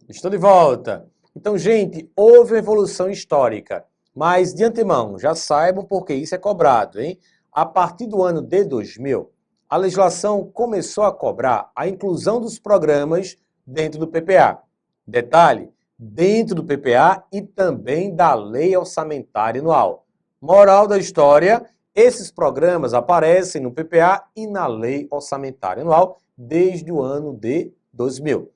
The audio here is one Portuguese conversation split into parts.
Estou de volta. Então, gente, houve uma evolução histórica, mas de antemão, já saibam porque isso é cobrado, hein? A partir do ano de 2000, a legislação começou a cobrar a inclusão dos programas dentro do PPA. Detalhe, dentro do PPA e também da Lei Orçamentária Anual. Moral da história, esses programas aparecem no PPA e na Lei Orçamentária Anual desde o ano de 2000.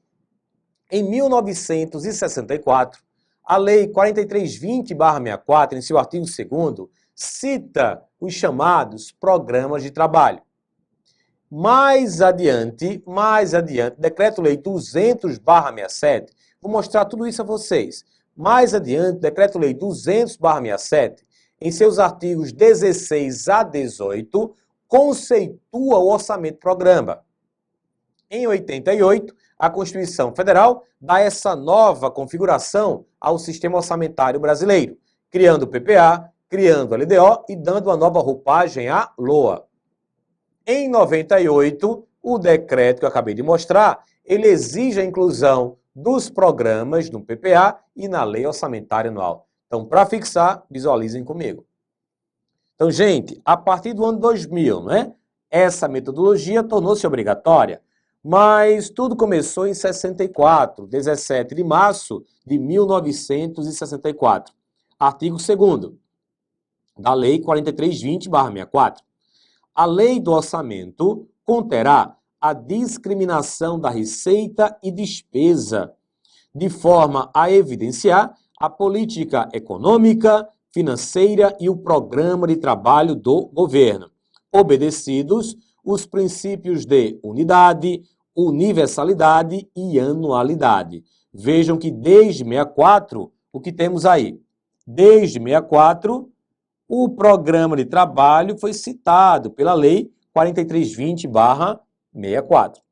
Em 1964, a Lei 4320/64, em seu artigo 2º, cita os chamados programas de trabalho. Mais adiante, Decreto-Lei 200/67, vou mostrar tudo isso a vocês. Mais adiante, Decreto-Lei 200/67, em seus artigos 16 a 18, conceitua o orçamento-programa. Em 88, a Constituição Federal dá essa nova configuração ao sistema orçamentário brasileiro, criando o PPA, criando a LDO e dando uma nova roupagem à LOA. Em 98, o decreto que eu acabei de mostrar, ele exige a inclusão dos programas no PPA e na Lei Orçamentária Anual. Então, para fixar, visualizem comigo. Então, gente, a partir do ano 2000, né, essa metodologia tornou-se obrigatória. Mas tudo começou em 64, 17 de março de 1964. Artigo 2º da Lei 4320/64. A Lei do Orçamento conterá a discriminação da receita e despesa, de forma a evidenciar a política econômica, financeira e o programa de trabalho do governo, obedecidos os princípios de unidade, universalidade e anualidade. Vejam que desde 64, o que temos aí? Desde 64, o programa de trabalho foi citado pela Lei 4320/64.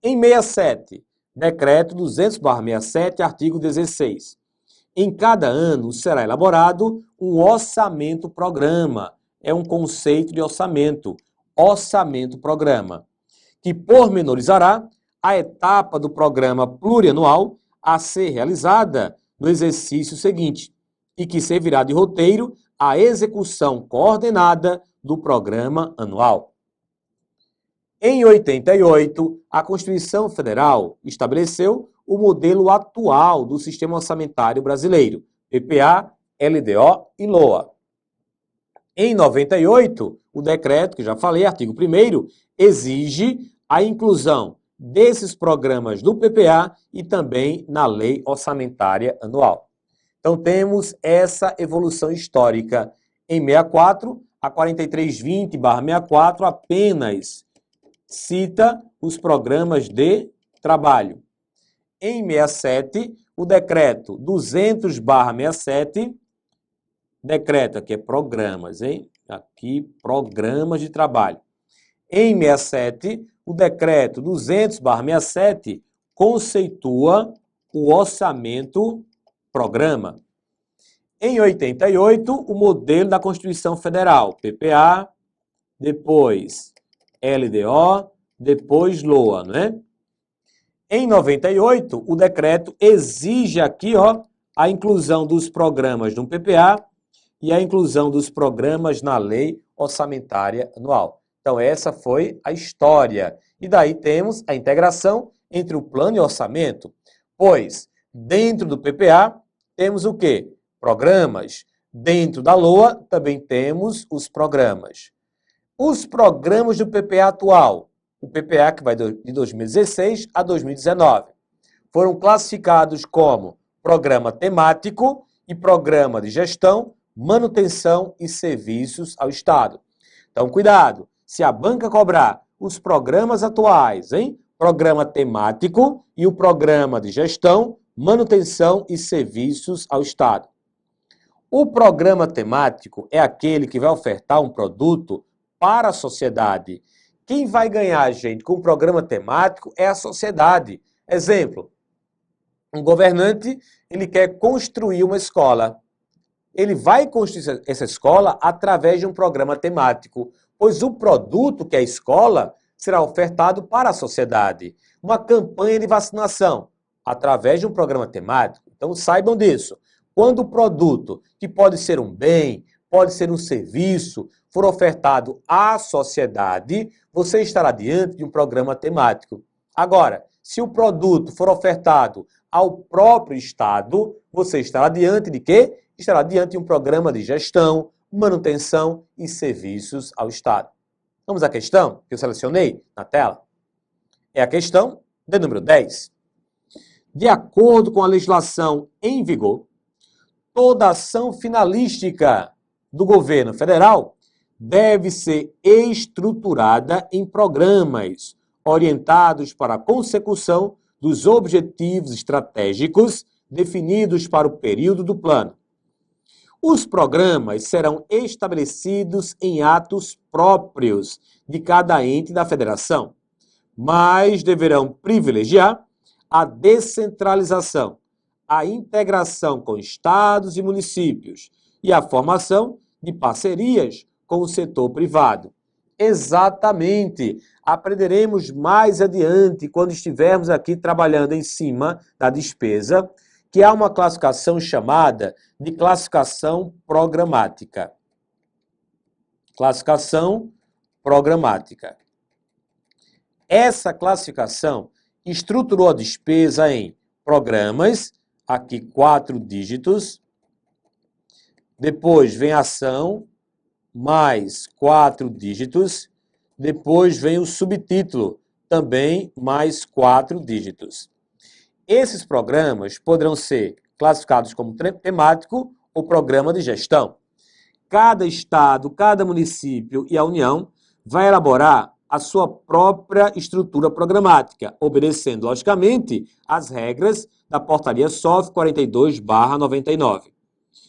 Em 67, Decreto 200/67, artigo 16. Em cada ano será elaborado um orçamento-programa. É um conceito de orçamento. Orçamento-programa, que pormenorizará a etapa do programa plurianual a ser realizada no exercício seguinte e que servirá de roteiro à execução coordenada do programa anual. Em 88, a Constituição Federal estabeleceu o modelo atual do Sistema Orçamentário Brasileiro, PPA, LDO e LOA. Em 98, o decreto, que já falei, artigo 1º, exige a inclusão desses programas no PPA e também na Lei Orçamentária Anual. Então, temos essa evolução histórica. Em 64, a 4320/64 apenas cita os programas de trabalho. Em 67, o decreto 200/67, decreto aqui é programas, hein? Aqui, programas de trabalho. Em 67, o decreto 200/67 conceitua o orçamento-programa. Em 88, o modelo da Constituição Federal, PPA, depois LDO, depois LOA, não é? Em 98, o decreto exige aqui, a inclusão dos programas no PPA e a inclusão dos programas na Lei Orçamentária Anual. Então, essa foi a história. E daí temos a integração entre o plano e o orçamento, pois dentro do PPA temos o quê? Programas. Dentro da LOA também temos os programas. Os programas do PPA atual, o PPA que vai de 2016 a 2019, foram classificados como programa temático e programa de gestão, manutenção e serviços ao Estado. Então, cuidado, se a banca cobrar os programas atuais, hein? Programa temático e o programa de gestão, manutenção e serviços ao Estado. O programa temático é aquele que vai ofertar um produto para a sociedade. Quem vai ganhar, gente, com o programa temático é a sociedade. Exemplo, um governante, ele quer construir uma escola. Ele vai construir essa escola através de um programa temático, pois o produto, que é a escola, será ofertado para a sociedade. Uma campanha de vacinação. através de um programa temático. Então saibam disso. Quando o produto, que pode ser um bem, pode ser um serviço, for ofertado à sociedade, você estará diante de um programa temático. Agora, se o produto for ofertado ao próprio Estado, você estará diante de quê? Estará diante de um programa de gestão, manutenção e serviços ao Estado. Vamos à questão que eu selecionei na tela? É a questão de número 10. De acordo com a legislação em vigor, toda ação finalística do governo federal deve ser estruturada em programas orientados para a consecução dos objetivos estratégicos definidos para o período do plano. Os programas serão estabelecidos em atos próprios de cada ente da federação, mas deverão privilegiar a descentralização, a integração com estados e municípios e a formação de parcerias com o setor privado. Exatamente! Aprenderemos mais adiante, quando estivermos aqui trabalhando em cima da despesa, que há uma classificação chamada de classificação programática. Classificação programática. Essa classificação estruturou a despesa em programas, aqui 4 dígitos, depois vem ação, mais 4 dígitos, depois vem o subtítulo, também mais 4 dígitos. Esses programas poderão ser classificados como temático ou programa de gestão. Cada estado, cada município e a União vai elaborar a sua própria estrutura programática, obedecendo, logicamente, as regras da Portaria SOF 42/99.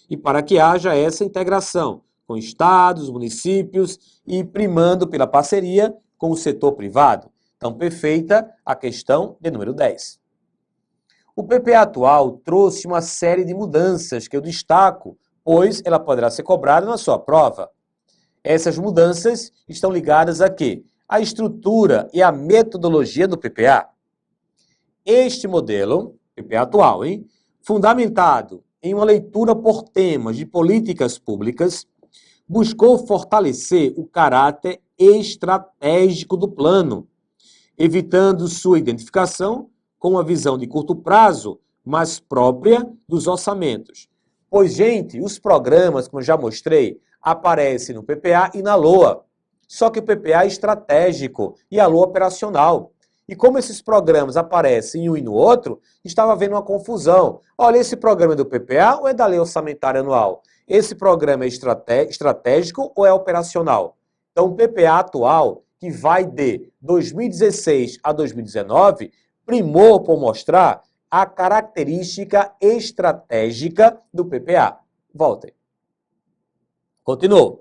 E para que haja essa integração com estados, municípios e primando pela parceria com o setor privado. Então, perfeita a questão de número 10. O PPA atual trouxe uma série de mudanças que eu destaco, pois ela poderá ser cobrada na sua prova. Essas mudanças estão ligadas a quê? A estrutura e a metodologia do PPA. Este modelo, PPA atual, fundamentado em uma leitura por temas de políticas públicas, buscou fortalecer o caráter estratégico do plano, evitando sua identificação com uma visão de curto prazo, mais própria dos orçamentos. Pois, gente, os programas, como eu já mostrei, aparecem no PPA e na LOA. Só que o PPA é estratégico e a LOA operacional. E como esses programas aparecem em um e no outro, estava havendo uma confusão. Olha, esse programa é do PPA ou é da Lei Orçamentária Anual? Esse programa é estratégico ou é operacional? Então, o PPA atual, que vai de 2016 a 2019, primou por mostrar a característica estratégica do PPA. Voltem. Continuo.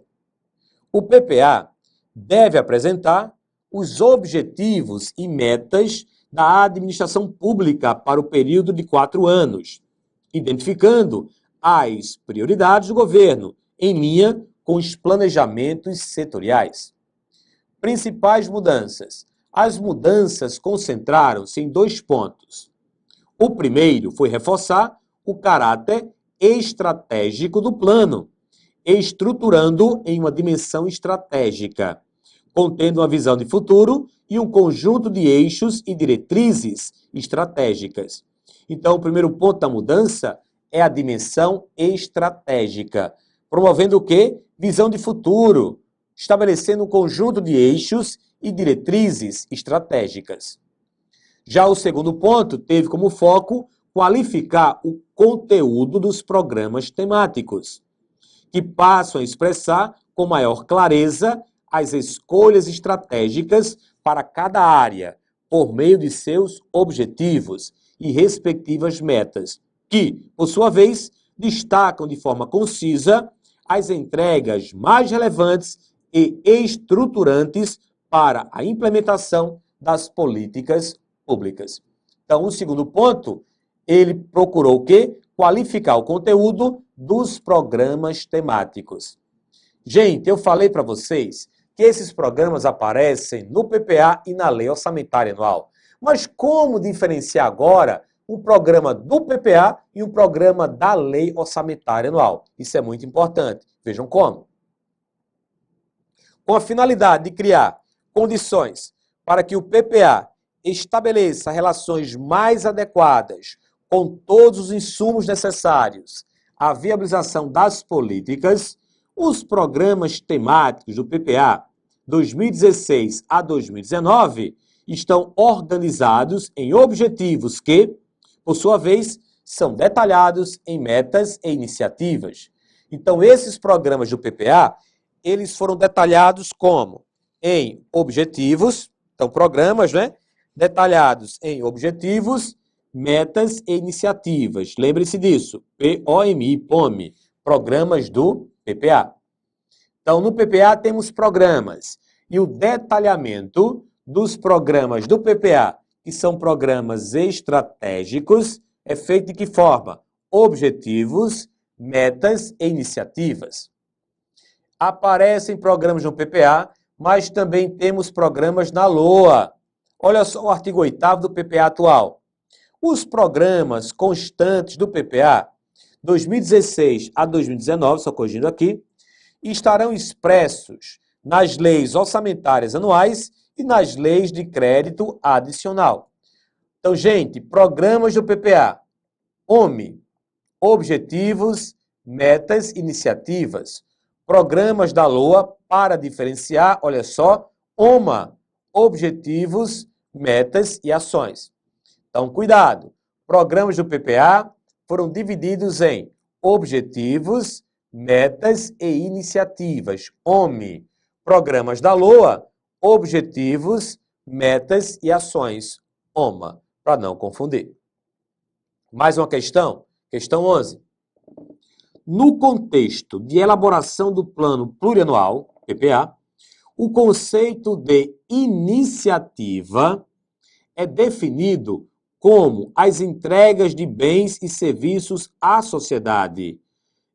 O PPA deve apresentar os objetivos e metas da administração pública para o período de 4 anos, identificando as prioridades do governo, em linha com os planejamentos setoriais. Principais mudanças. As mudanças concentraram-se em 2 pontos. O primeiro foi reforçar o caráter estratégico do plano, estruturando em uma dimensão estratégica, contendo uma visão de futuro e um conjunto de eixos e diretrizes estratégicas. Então, o primeiro ponto da mudança é a dimensão estratégica, promovendo o quê? Visão de futuro, estabelecendo um conjunto de eixos e diretrizes estratégicas. Já o segundo ponto teve como foco qualificar o conteúdo dos programas temáticos, que passam a expressar com maior clareza as escolhas estratégicas para cada área, por meio de seus objetivos e respectivas metas, que, por sua vez, destacam de forma concisa as entregas mais relevantes e estruturantes para a implementação das políticas públicas. Então, o segundo ponto, ele procurou o quê? Qualificar o conteúdo dos programas temáticos. Gente, eu falei para vocês que esses programas aparecem no PPA e na Lei Orçamentária Anual. Mas como diferenciar agora um programa do PPA e um programa da Lei Orçamentária Anual. Isso é muito importante. Vejam como. Com a finalidade de criar condições para que o PPA estabeleça relações mais adequadas com todos os insumos necessários à viabilização das políticas, os programas temáticos do PPA 2016 a 2019 estão organizados em objetivos que, por sua vez, são detalhados em metas e iniciativas. Então, esses programas do PPA, eles foram detalhados como? Em objetivos, então programas, né? Detalhados em objetivos, metas e iniciativas. Lembre-se disso, POMI, POMI, programas do PPA. Então, no PPA temos programas e o detalhamento dos programas do PPA, que são programas estratégicos, é feito de que forma? Objetivos, metas e iniciativas. Aparecem programas no PPA, mas também temos programas na LOA. Olha só o artigo 8º do PPA atual. Os programas constantes do PPA, 2016 a 2019, só corrigindo aqui, estarão expressos nas leis orçamentárias anuais e nas leis de crédito adicional. Então, gente, programas do PPA, OMI, objetivos, metas, iniciativas. Programas da LOA para diferenciar, olha só, OMA, objetivos, metas e ações. Então, cuidado. Programas do PPA foram divididos em objetivos, metas e iniciativas. OMI. Programas da LOA, objetivos, metas e ações. OMA, para não confundir. Mais uma questão? Questão 11. No contexto de elaboração do Plano Plurianual, PPA, o conceito de iniciativa é definido como as entregas de bens e serviços à sociedade,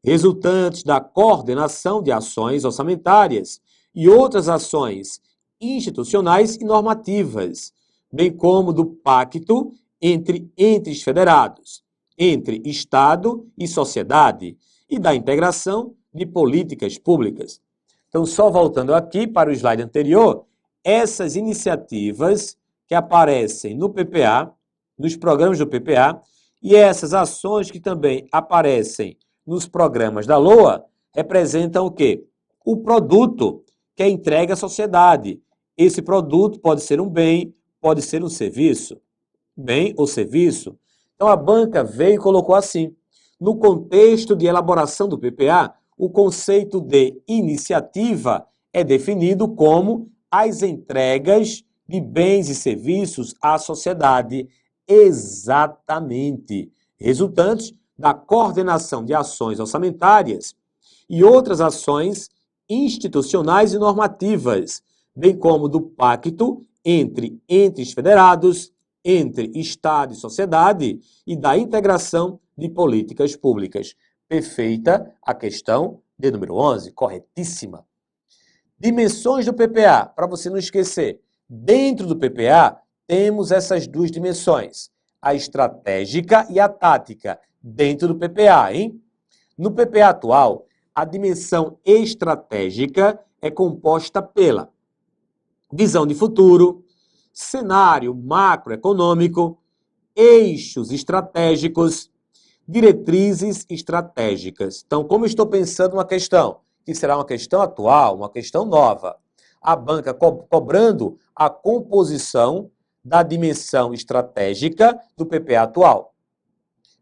resultantes da coordenação de ações orçamentárias e outras ações institucionais e normativas, bem como do pacto entre entes federados, entre Estado e sociedade, e da integração de políticas públicas. Então, só voltando aqui para o slide anterior, essas iniciativas que aparecem no PPA, nos programas do PPA, e essas ações que também aparecem nos programas da LOA, representam o quê? O produto que é entregue à sociedade. Esse produto pode ser um bem, pode ser um serviço. Bem ou serviço. Então, a banca veio e colocou assim. No contexto de elaboração do PPA, o conceito de iniciativa é definido como as entregas de bens e serviços à sociedade, exatamente, resultantes da coordenação de ações orçamentárias e outras ações institucionais e normativas, bem como do pacto entre entes federados, entre Estado e sociedade e da integração de políticas públicas. Perfeita a questão de número 11, corretíssima. Dimensões do PPA, para você não esquecer. Dentro do PPA, temos essas duas dimensões, a estratégica e a tática, dentro do PPA, hein? No PPA atual, a dimensão estratégica é composta pela visão de futuro, cenário macroeconômico, eixos estratégicos, diretrizes estratégicas. Então, como estou pensando uma questão, que será uma questão atual, uma questão nova, a banca cobrando a composição da dimensão estratégica do PPA atual.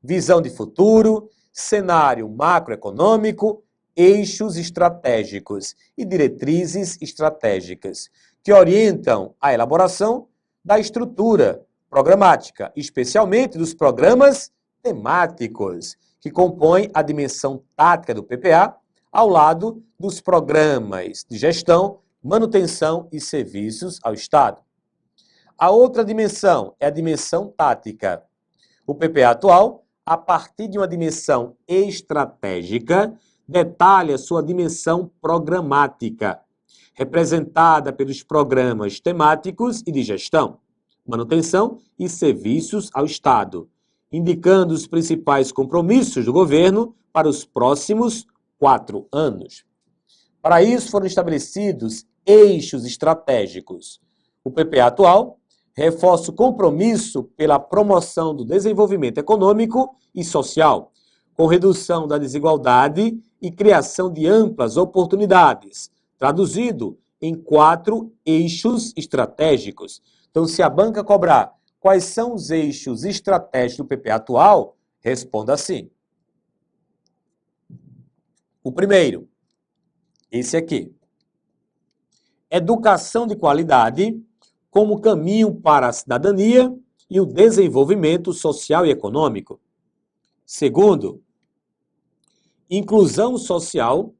Visão de futuro, cenário macroeconômico, eixos estratégicos e diretrizes estratégicas, que orientam a elaboração da estrutura programática, especialmente dos programas temáticos, que compõem a dimensão tática do PPA, ao lado dos programas de gestão, manutenção e serviços ao Estado. A outra dimensão é a dimensão tática. O PPA atual, a partir de uma dimensão estratégica, detalha sua dimensão programática, representada pelos programas temáticos e de gestão, manutenção e serviços ao Estado, indicando os principais compromissos do governo para os próximos 4 anos. Para isso, foram estabelecidos eixos estratégicos. O PPA atual reforça o compromisso pela promoção do desenvolvimento econômico e social, com redução da desigualdade e criação de amplas oportunidades, traduzido em 4 eixos estratégicos. Então, se a banca cobrar quais são os eixos estratégicos do PPA atual, responda assim. O primeiro, esse aqui. Educação de qualidade como caminho para a cidadania e o desenvolvimento social e econômico. Segundo, inclusão social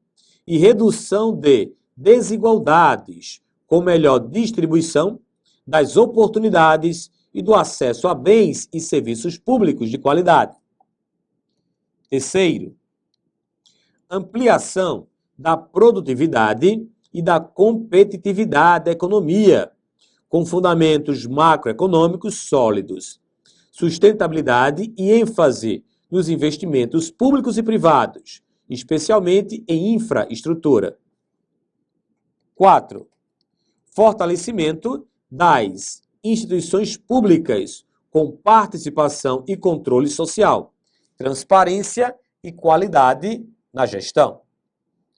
e redução de desigualdades, com melhor distribuição das oportunidades e do acesso a bens e serviços públicos de qualidade. Terceiro, ampliação da produtividade e da competitividade da economia, com fundamentos macroeconômicos sólidos, sustentabilidade e ênfase nos investimentos públicos e privados, especialmente em infraestrutura. 4. Fortalecimento das instituições públicas com participação e controle social, transparência e qualidade na gestão.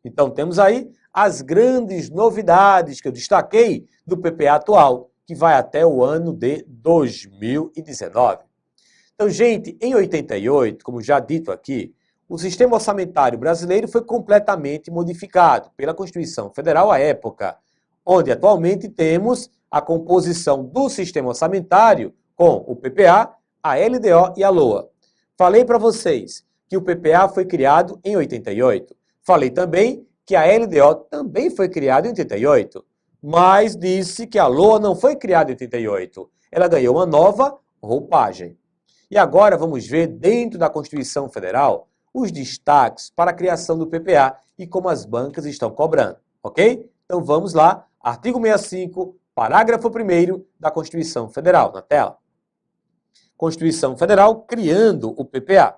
Então, temos aí as grandes novidades que eu destaquei do PPA atual, que vai até o ano de 2019. Então, gente, em 88, como já dito aqui, o sistema orçamentário brasileiro foi completamente modificado pela Constituição Federal à época, onde atualmente temos a composição do sistema orçamentário com o PPA, a LDO e a LOA. Falei para vocês que o PPA foi criado em 88. Falei também que a LDO também foi criada em 88, mas disse que a LOA não foi criada em 88. Ela ganhou uma nova roupagem. E agora vamos ver, dentro da Constituição Federal, os destaques para a criação do PPA e como as bancas estão cobrando, ok? Então vamos lá, artigo 65, parágrafo 1º da Constituição Federal, na tela. Constituição Federal criando o PPA.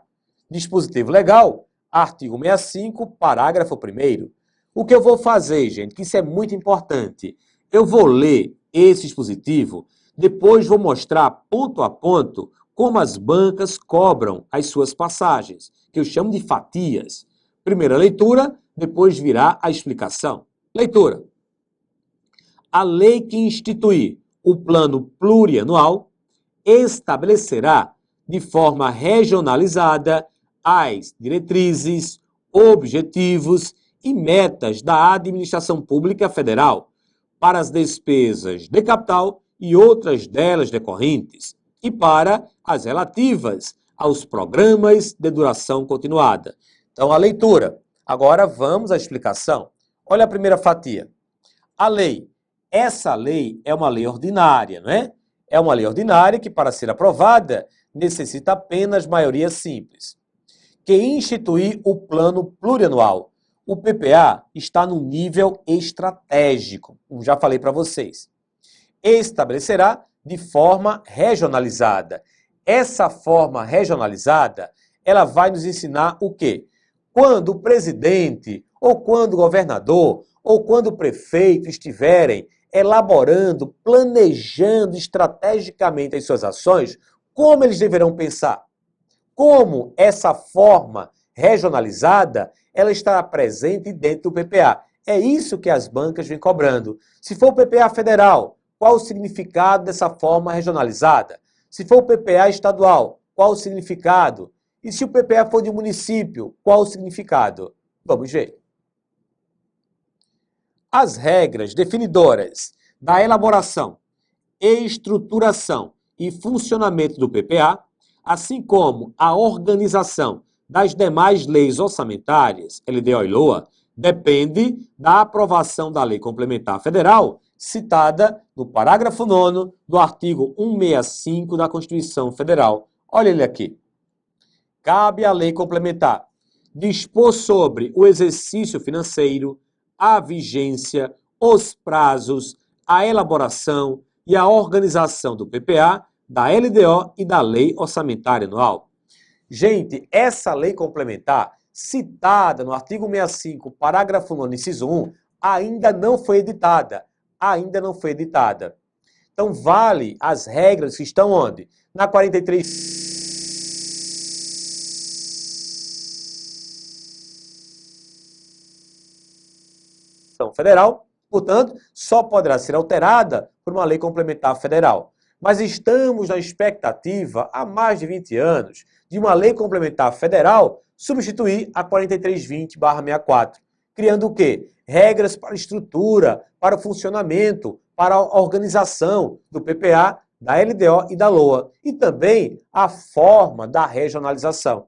Dispositivo legal, artigo 65, parágrafo 1º. O que eu vou fazer, gente, que isso é muito importante, eu vou ler esse dispositivo, depois vou mostrar ponto a ponto como as bancas cobram as suas passagens, que eu chamo de fatias. Primeira leitura, depois virá a explicação. Leitura. A lei que instituir o plano plurianual estabelecerá de forma regionalizada as diretrizes, objetivos e metas da administração pública federal para as despesas de capital e outras delas decorrentes, e para as relativas aos programas de duração continuada. Então, a leitura. Agora vamos à explicação. Olha a primeira fatia. A lei. Essa lei é uma lei ordinária, não é? É uma lei ordinária que, para ser aprovada, necessita apenas maioria simples. Que instituir o plano plurianual. O PPA está no nível estratégico, como já falei para vocês. Estabelecerá de forma regionalizada. Essa forma regionalizada, ela vai nos ensinar o quê? Quando o presidente, ou quando o governador, ou quando o prefeito estiverem elaborando, planejando estrategicamente as suas ações, como eles deverão pensar? Como essa forma regionalizada, ela estará presente dentro do PPA. É isso que as bancas vêm cobrando. Se for o PPA federal, qual o significado dessa forma regionalizada? Se for o PPA estadual, qual o significado? E se o PPA for de um município, qual o significado? Vamos ver. As regras definidoras da elaboração, estruturação e funcionamento do PPA, assim como a organização das demais leis orçamentárias, LDO e LOA, depende da aprovação da Lei Complementar Federal, citada no parágrafo 9º do artigo 165 da Constituição Federal. Olha ele aqui. Cabe à Lei Complementar dispor sobre o exercício financeiro, a vigência, os prazos, a elaboração e a organização do PPA, da LDO e da Lei Orçamentária Anual. Gente, essa lei complementar, citada no artigo 65, parágrafo 9º, inciso 1, ainda não foi editada. Ainda não foi editada. Então, vale as regras que estão onde? Na 43... federal, portanto, só poderá ser alterada por uma lei complementar federal. Mas estamos na expectativa, há mais de 20 anos, de uma lei complementar federal substituir a 4320/64, criando o quê? Regras para a estrutura, para o funcionamento, para a organização do PPA, da LDO e da LOA, e também a forma da regionalização.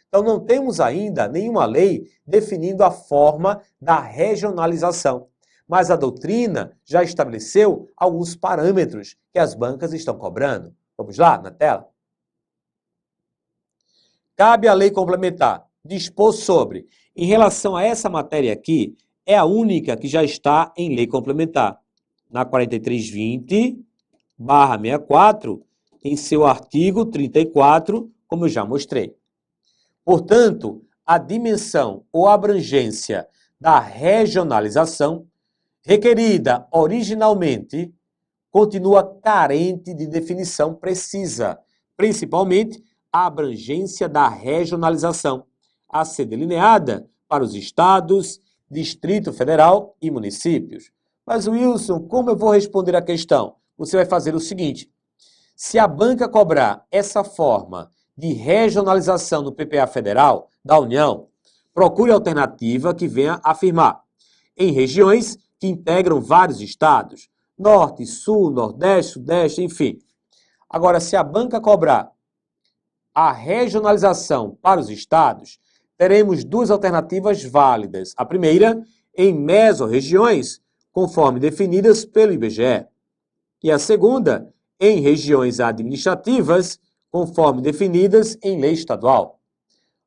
Então, não temos ainda nenhuma lei definindo a forma da regionalização, mas a doutrina já estabeleceu alguns parâmetros que as bancas estão cobrando. Vamos lá, na tela? Cabe à lei complementar dispor sobre, em relação a essa matéria aqui, é a única que já está em lei complementar. Na 4320/64, em seu artigo 34, como eu já mostrei. Portanto, a dimensão ou abrangência da regionalização, requerida originalmente, continua carente de definição precisa, principalmente a abrangência da regionalização, a ser delineada para os estados, Distrito Federal e municípios. Mas, Wilson, como eu vou responder a questão? Você vai fazer o seguinte: se a banca cobrar essa forma de regionalização no PPA federal da União, procure alternativa que venha afirmar em regiões que integram vários estados, Norte, Sul, Nordeste, Sudeste, enfim. Agora, se a banca cobrar a regionalização para os estados, teremos duas alternativas válidas. A primeira, em mesorregiões, conforme definidas pelo IBGE. E a segunda, em regiões administrativas, conforme definidas em lei estadual.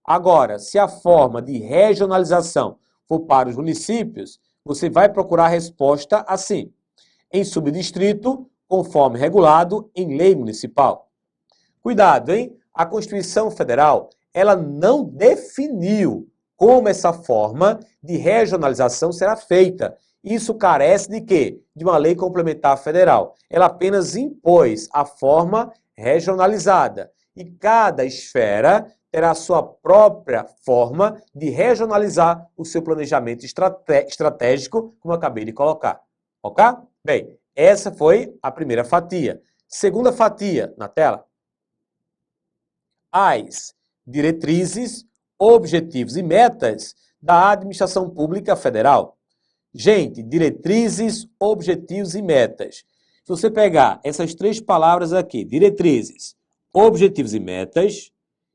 Agora, se a forma de regionalização for para os municípios, você vai procurar a resposta assim: em subdistrito, conforme regulado em lei municipal. Cuidado, hein? A Constituição Federal, ela não definiu como essa forma de regionalização será feita. Isso carece de quê? De uma lei complementar federal. Ela apenas impôs a forma regionalizada. E cada esfera terá a sua própria forma de regionalizar o seu planejamento estratégico, como eu acabei de colocar. Ok? Bem, essa foi a primeira fatia. Segunda fatia, na tela. As diretrizes, objetivos e metas da administração pública federal. Gente, diretrizes, objetivos e metas. Se você pegar essas três palavras aqui, diretrizes, objetivos e metas,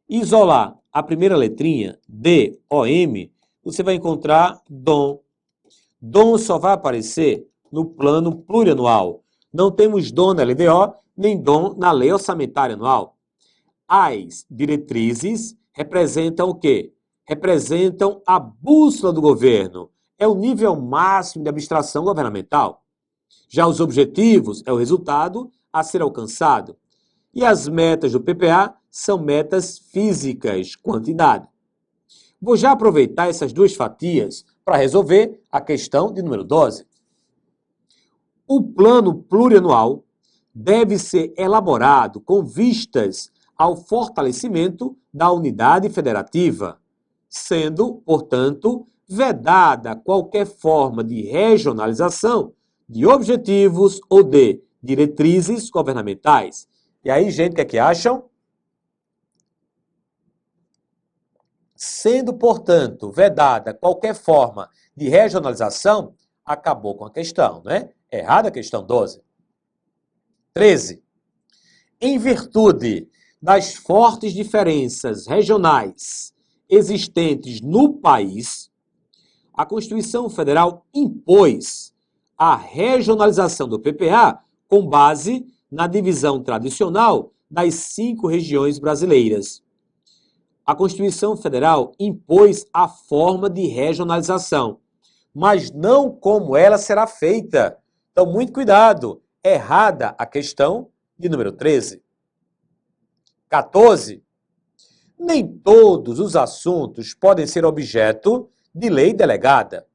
isolar a primeira letrinha, D, O, M, você vai encontrar DOM. DOM só vai aparecer no plano plurianual. Não temos DOM na LDO, nem DOM na Lei Orçamentária Anual. As diretrizes representam o quê? Representam a bússola do governo. É o nível máximo de abstração governamental. Já os objetivos é o resultado a ser alcançado. E as metas do PPA são metas físicas, quantidade. Vou já aproveitar essas duas fatias para resolver a questão de número 12. O plano plurianual deve ser elaborado com vistas ao fortalecimento da unidade federativa, sendo, portanto, vedada qualquer forma de regionalização de objetivos ou de diretrizes governamentais. E aí, gente, o que é que acham? Sendo, portanto, vedada qualquer forma de regionalização, acabou com a questão, né? Errada a questão 12. 13. Em virtude das fortes diferenças regionais existentes no país, a Constituição Federal impôs a regionalização do PPA com base na divisão tradicional das 5 regiões brasileiras. A Constituição Federal impôs a forma de regionalização, mas não como ela será feita. Então, muito cuidado. Errada a questão de número 13. 14. Nem todos os assuntos podem ser objeto de lei delegada,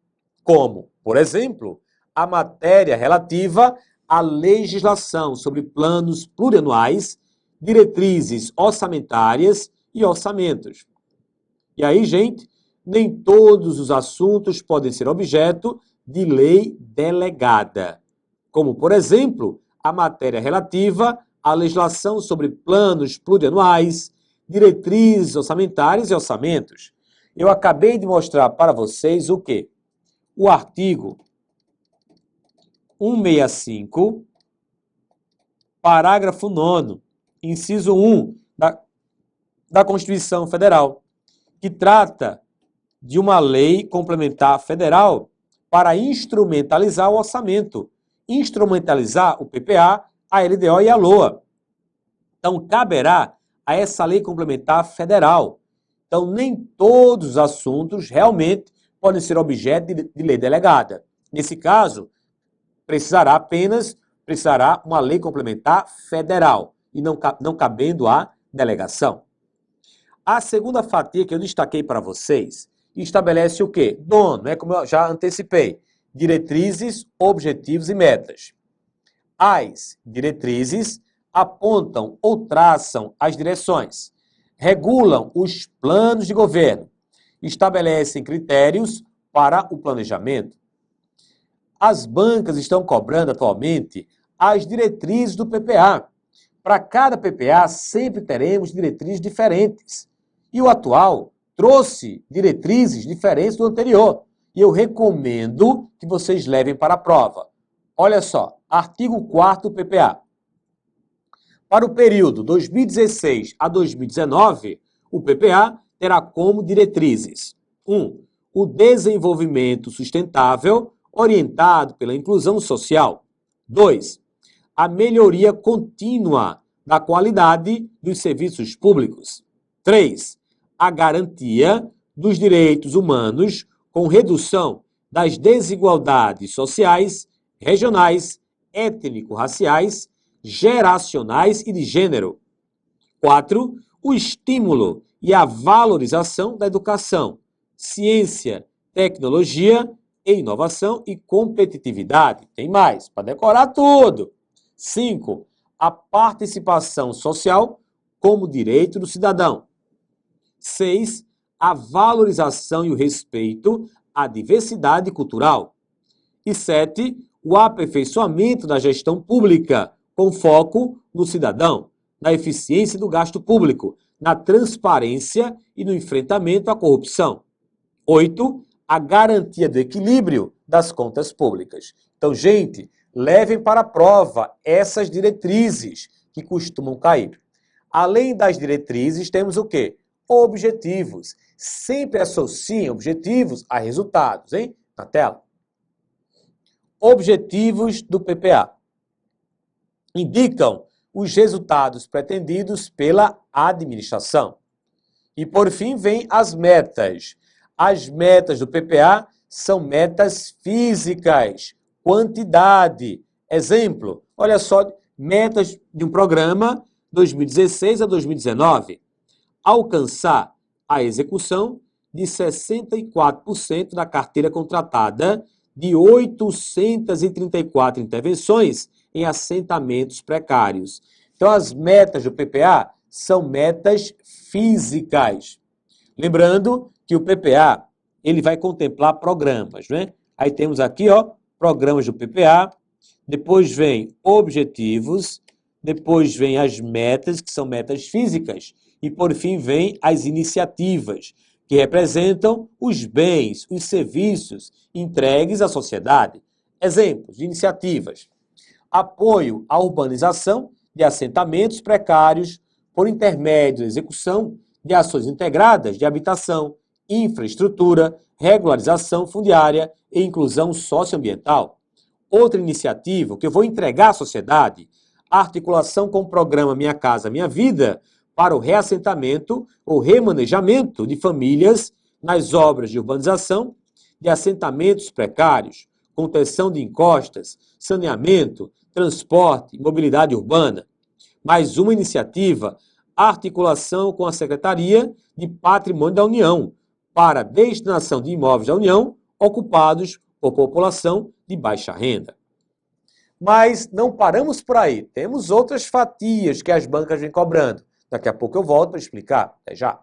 como, por exemplo, a matéria relativa à legislação sobre planos plurianuais, diretrizes orçamentárias e orçamentos. E aí, gente, nem todos os assuntos podem ser objeto de lei delegada, como, por exemplo, a matéria relativa à legislação sobre planos plurianuais, diretrizes orçamentárias e orçamentos. Eu acabei de mostrar para vocês o quê? O artigo 165, parágrafo 9º, inciso 1 da Constituição Federal, que trata de uma lei complementar federal para instrumentalizar o orçamento, instrumentalizar o PPA, a LDO e a LOA. Então, caberá a essa lei complementar federal. Então, nem todos os assuntos realmente podem ser objeto de lei delegada. Nesse caso, precisará uma lei complementar federal e não cabendo a delegação. A segunda fatia que eu destaquei para vocês estabelece o quê? Dono, como eu já antecipei, diretrizes, objetivos e metas. As diretrizes apontam ou traçam as direções, regulam os planos de governo, estabelecem critérios para o planejamento. As bancas estão cobrando atualmente as diretrizes do PPA. Para cada PPA, sempre teremos diretrizes diferentes. E o atual trouxe diretrizes diferentes do anterior. E eu recomendo que vocês levem para a prova. Olha só, artigo 4º do PPA. Para o período 2016 a 2019, o PPA terá como diretrizes: 1. O desenvolvimento sustentável orientado pela inclusão social. 2. A melhoria contínua da qualidade dos serviços públicos. 3. A garantia dos direitos humanos com redução das desigualdades sociais, regionais, étnico-raciais, geracionais e de gênero. 4. O estímulo e a valorização da educação, ciência, tecnologia, inovação e competitividade. Tem mais, para decorar tudo. 5. A participação social como direito do cidadão. 6. A valorização e o respeito à diversidade cultural. E 7. O aperfeiçoamento da gestão pública, com foco no cidadão, na eficiência do gasto público, na transparência e no enfrentamento à corrupção. 8. A garantia do equilíbrio das contas públicas. Então, gente, levem para a prova essas diretrizes que costumam cair. Além das diretrizes, temos o quê? Objetivos. Sempre associem objetivos a resultados, hein? Na tela. Objetivos do PPA. Indicam os resultados pretendidos pela administração. E, por fim, vem as metas. As metas do PPA são metas físicas, quantidade. Exemplo, olha só, metas de um programa 2016 a 2019. Alcançar a execução de 64% da carteira contratada de 834 intervenções em assentamentos precários. Então, as metas do PPA são metas físicas. Lembrando que o PPA, ele vai contemplar programas, né? Aí temos aqui, ó, programas do PPA, depois vem objetivos, depois vem as metas, que são metas físicas, e por fim vem as iniciativas, que representam os bens, os serviços entregues à sociedade. Exemplos de iniciativas: apoio à urbanização de assentamentos precários por intermédio da execução de ações integradas de habitação, infraestrutura, regularização fundiária e inclusão socioambiental. Outra iniciativa que eu vou entregar à sociedade, a articulação com o programa Minha Casa Minha Vida para o reassentamento ou remanejamento de famílias nas obras de urbanização, de assentamentos precários, contenção de encostas, saneamento, transporte e mobilidade urbana. Mais uma iniciativa, articulação com a Secretaria de Patrimônio da União para destinação de imóveis da União ocupados por população de baixa renda. Mas não paramos por aí. Temos outras fatias que as bancas vêm cobrando. Daqui a pouco eu volto para explicar. Até já.